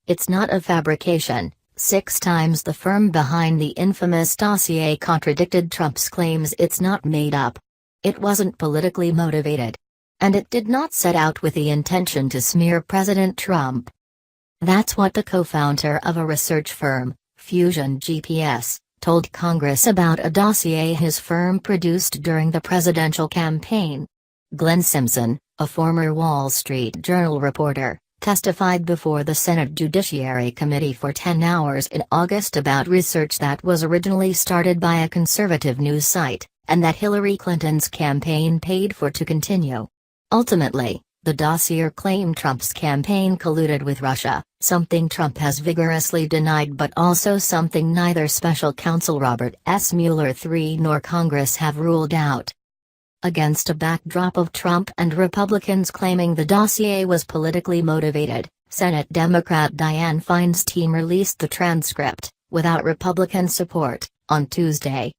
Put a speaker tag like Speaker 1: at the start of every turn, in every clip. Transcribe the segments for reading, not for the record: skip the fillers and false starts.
Speaker 1: It's not a fabrication. 6 times the firm behind the infamous dossier contradicted Trump's claims it's not made up. It wasn't politically motivated. And it did not set out with the intention to smear President Trump. That's what the co-founder of a research firm, Fusion GPS, told Congress about a dossier his firm produced during the presidential campaign. Glenn Simpson, a former Wall Street Journal reporter, testified before the Senate Judiciary Committee for 10 hours in August about research that was originally started by a conservative news site, and that Hillary Clinton's campaign paid for to continue. Ultimately, the dossier claimed Trump's campaign colluded with Russia, something Trump has vigorously denied but also something neither Special Counsel Robert S. Mueller III nor Congress have ruled out. Against a backdrop of Trump and Republicans claiming the dossier was politically motivated, Senate Democrat Dianne Feinstein released the transcript, without Republican support, on Tuesday.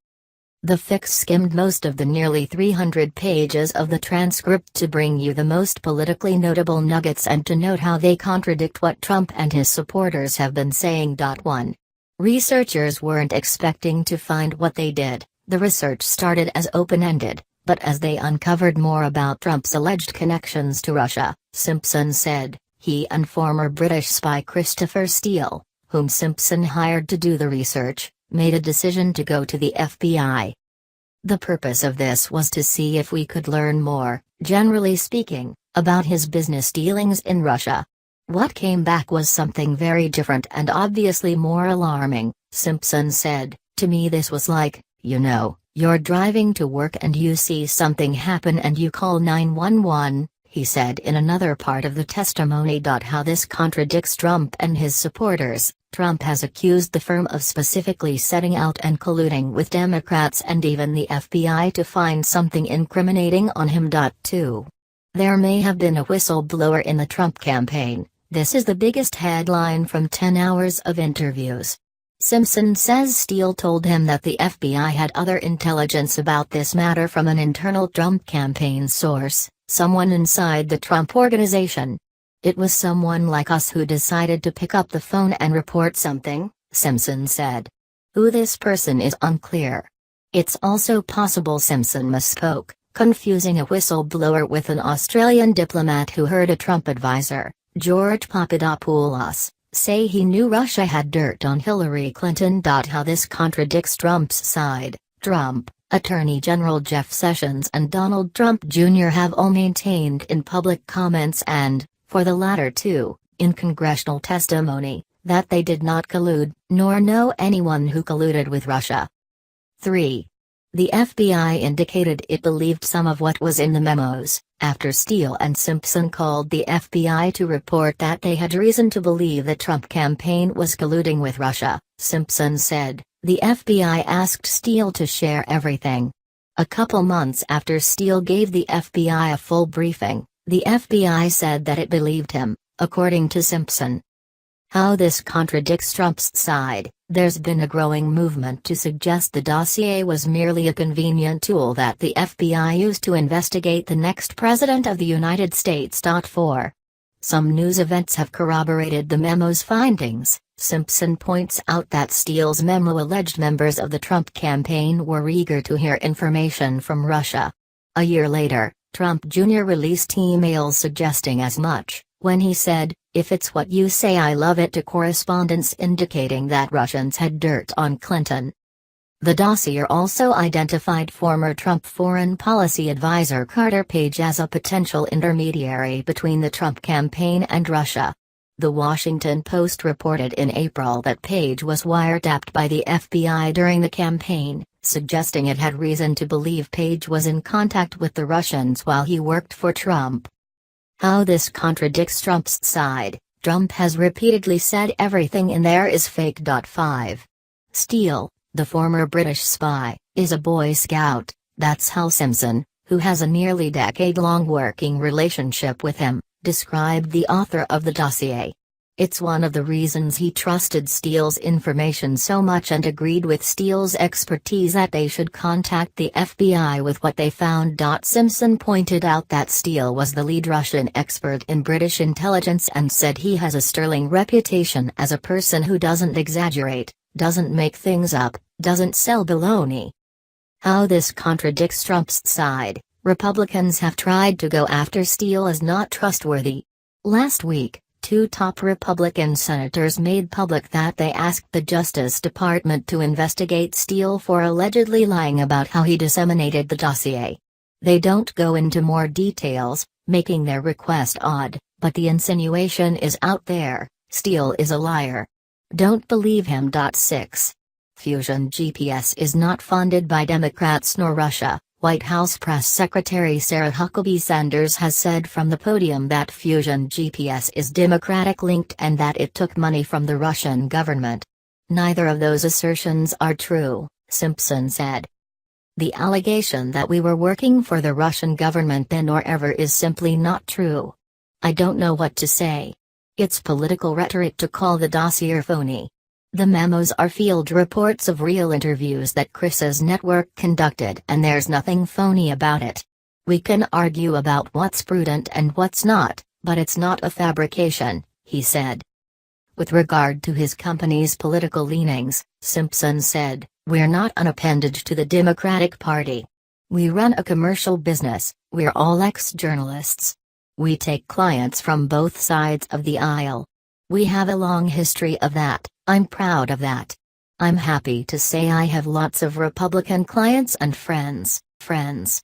Speaker 1: The fix skimmed most of the nearly 300 pages of the transcript to bring you the most politically notable nuggets and to note how they contradict what Trump and his supporters have been saying. 1. Researchers weren't expecting to find what they did. The research started as open-ended, but as they uncovered more about Trump's alleged connections to Russia, Simpson said, he and former British spy Christopher Steele, whom Simpson hired to do the research, made a decision to go to the FBI. The purpose of this was to see if we could learn more, generally speaking, about his business dealings in Russia. What came back was something very different and obviously more alarming, Simpson said. To me this was like, you're driving to work and you see something happen and you call 911, he said in another part of the testimony. How this contradicts Trump and his supporters. Trump has accused the firm of specifically setting out and colluding with Democrats and even the FBI to find something incriminating on him. 2. There may have been a whistleblower in the Trump campaign. This is the biggest headline from 10 hours of interviews. Simpson says Steele told him that the FBI had other intelligence about this matter from an internal Trump campaign source, someone inside the Trump organization. It was someone like us who decided to pick up the phone and report something, Simpson said. Who this person is unclear. It's also possible Simpson misspoke, confusing a whistleblower with an Australian diplomat who heard a Trump advisor, George Papadopoulos, say he knew Russia had dirt on Hillary Clinton. How this contradicts Trump's side. Trump, Attorney General Jeff Sessions and Donald Trump Jr. have all maintained in public comments and, for the latter two, in congressional testimony, that they did not collude, nor know anyone who colluded with Russia. 3. The FBI indicated it believed some of what was in the memos, after Steele and Simpson called the FBI to report that they had reason to believe the Trump campaign was colluding with Russia. Simpson said, the FBI asked Steele to share everything. A couple months after Steele gave the FBI a full briefing, the FBI said that it believed him, according to Simpson. How this contradicts Trump's side. There's been a growing movement to suggest the dossier was merely a convenient tool that the FBI used to investigate the next president of the United States. 4. Some news events have corroborated the memo's findings. Simpson points out that Steele's memo alleged members of the Trump campaign were eager to hear information from Russia. A year later, Trump Jr. released emails suggesting as much, when he said, if it's what you say I love it, to correspondence indicating that Russians had dirt on Clinton. The dossier also identified former Trump foreign policy advisor Carter Page as a potential intermediary between the Trump campaign and Russia. The Washington Post reported in April that Page was wiretapped by the FBI during the campaign, suggesting it had reason to believe Page was in contact with the Russians while he worked for Trump. How this contradicts Trump's side. Trump has repeatedly said everything in there is fake. 5. Steele, the former British spy, is a Boy Scout. That's how Simpson, who has a nearly decade-long working relationship with him, described the author of the dossier. It's one of the reasons he trusted Steele's information so much and agreed with Steele's expertise that they should contact the FBI with what they found. Simpson pointed out that Steele was the lead Russian expert in British intelligence and said he has a sterling reputation as a person who doesn't exaggerate, doesn't make things up, doesn't sell baloney. How this contradicts Trump's side. Republicans have tried to go after Steele as not trustworthy. Last week, two top Republican senators made public that they asked the Justice Department to investigate Steele for allegedly lying about how he disseminated the dossier. They don't go into more details, making their request odd, but the insinuation is out there: Steele is a liar. Don't believe him. 6. Fusion GPS is not funded by Democrats nor Russia. White House Press Secretary Sarah Huckabee Sanders has said from the podium that Fusion GPS is Democratic-linked and that it took money from the Russian government. Neither of those assertions are true, Simpson said. The allegation that we were working for the Russian government then or ever is simply not true. I don't know what to say. It's political rhetoric to call the dossier phony. The memos are field reports of real interviews that Chris's network conducted, and there's nothing phony about it. We can argue about what's prudent and what's not, but it's not a fabrication, he said. With regard to his company's political leanings, Simpson said, "We're not an appendage to the Democratic Party. We run a commercial business, we're all ex-journalists. We take clients from both sides of the aisle. We have a long history of that. I'm proud of that. I'm happy to say I have lots of Republican clients and friends.